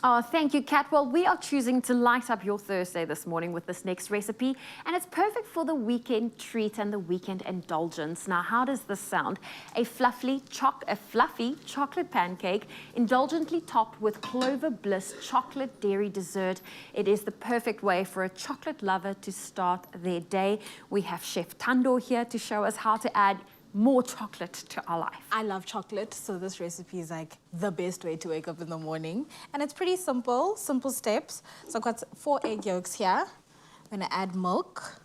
Oh, thank you, Kat. Well, we are choosing to light up your Thursday this morning with this next recipe, and it's perfect for the weekend treat and the weekend indulgence. Now, how does this sound? A fluffy chocolate pancake, indulgently topped with Clover Bliss chocolate dairy dessert. It is the perfect way for a chocolate lover to start their day. We have Chef Thando here to show us how to add more chocolate to our life. I love chocolate, so this recipe is like the best way to wake up in the morning. And it's pretty simple steps. So I've got 4 egg yolks here. I'm gonna add milk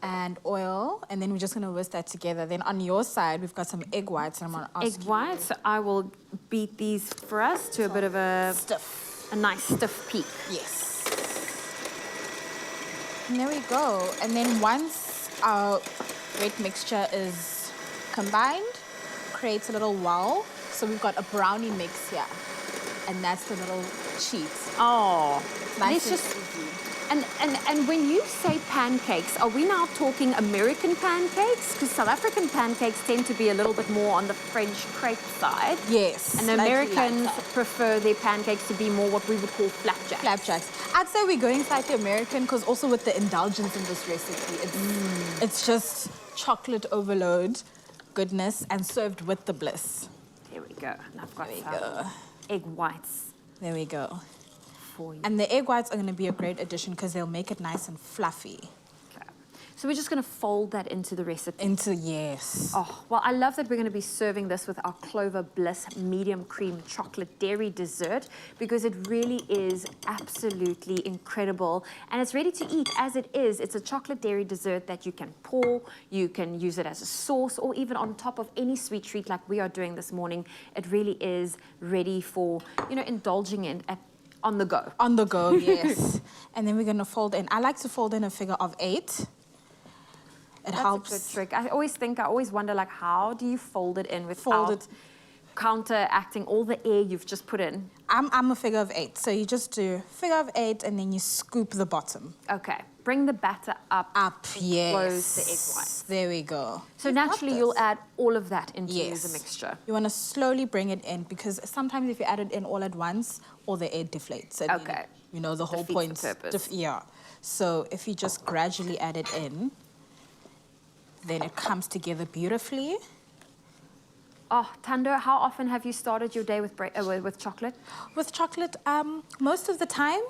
and oil, and then we're just gonna whisk that together. Then on your side, we've got some egg whites, and I'm gonna ask Egg whites, so I will beat these for us to a bit of a nice stiff peak. Yes. And there we go. And then once our wet mixture is combined, creates a little wall. So we've got a brownie mix here, and that's the little cheat. Oh, Nice let's just. And when you say pancakes, are we now talking American pancakes? Because South African pancakes tend to be a little bit more on the French crepe side. Yes. And Americans prefer their pancakes to be more what we would call flapjacks. Flapjacks. I'd say we're going slightly American because also with the indulgence in this recipe, it's just chocolate overload goodness and served with the bliss. There we go. And I've got some egg whites. There we go. For you. And the egg whites are going to be a great addition because they'll make it nice and fluffy. Okay. So we're just going to fold that into the recipe. Yes. Oh, well, I love that we're going to be serving this with our Clover Bliss medium cream chocolate dairy dessert because it really is absolutely incredible. And it's ready to eat as it is. It's a chocolate dairy dessert that you can pour, you can use it as a sauce, or even on top of any sweet treat like we are doing this morning. It really is ready for, indulging in on the go. On the go, yes. And then we're going to fold in. I like to fold in a figure of 8. It helps. That's a good trick. I always wonder, like, how do you fold it in without counteracting all the air you've just put in? I'm a figure of 8. So you just do figure of 8 and then you scoop the bottom. Okay. Bring the batter up. Yes. Close the egg whites. There we go. So naturally, you'll add all of that into the mixture. You want to slowly bring it in because sometimes if you add it in all at once, all the air deflates. And okay. The whole point. The purpose. Yeah. So if you just gradually add it in, then it comes together beautifully. Oh, Thando, how often have you started your day with chocolate? With chocolate, most of the time.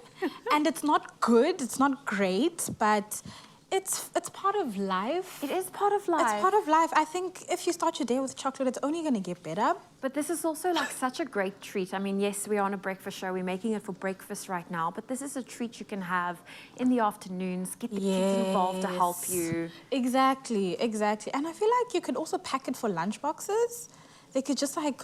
And it's not good, it's not great, but it's part of life. It is part of life. It's part of life. I think if you start your day with chocolate, it's only going to get better. But this is also like such a great treat. I mean, yes, we are on a breakfast show. We're making it for breakfast right now. But this is a treat you can have in the afternoons. Get the kids involved to help you. Exactly. And I feel like you could also pack it for lunch boxes. They could just like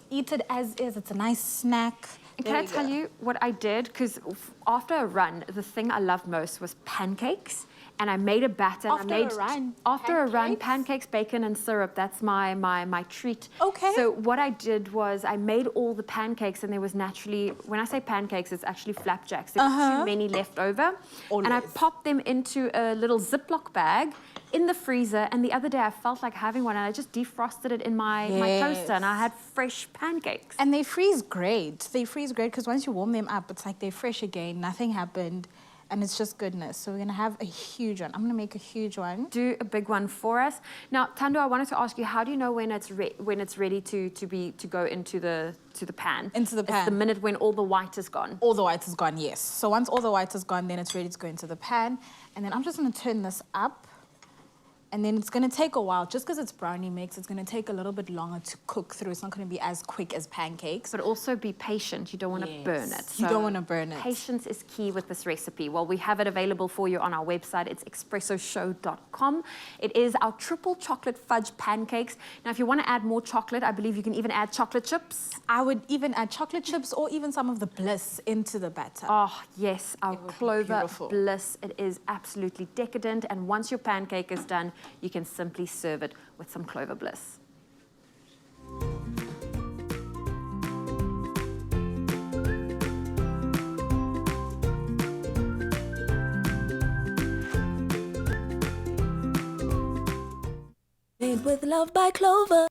eat it as is. It's a nice snack. And can I tell you what I did? Because after a run, the thing I loved most was pancakes. And I made a batter. After a run, pancakes, bacon, and syrup. That's my treat. Okay. So what I did was I made all the pancakes, and there was naturally, when I say pancakes, it's actually flapjacks. There were too many left over. Always. And I popped them into a little Ziploc bag in the freezer. And the other day I felt like having one, and I just defrosted it in my toaster, and I had fresh pancakes. And they freeze great. They freeze great because once you warm them up, it's like they're fresh again. Nothing happened. And it's just goodness. So we're going to have a huge one. I'm going to make a huge one. Do a big one for us. Now, Thando, I wanted to ask you, how do you know when it's ready to go into the pan? Into the pan. It's the minute when all the white is gone. All the white is gone, yes. So once all the white is gone, then it's ready to go into the pan. And then I'm just going to turn this up. And then it's going to take a while. Just because it's brownie mix, it's going to take a little bit longer to cook through. It's not going to be as quick as pancakes. But also be patient. You don't want to burn it. You don't want to burn it. Patience is key with this recipe. Well, we have it available for you on our website. It's expressoshow.com. It is our triple chocolate fudge pancakes. Now, if you want to add more chocolate, I believe you can even add chocolate chips. I would even add chocolate chips or even some of the bliss into the batter. Oh, yes, our Clover Bliss. It is absolutely decadent. And once your pancake is done, you can simply serve it with some Clover Bliss. Made with love by Clover.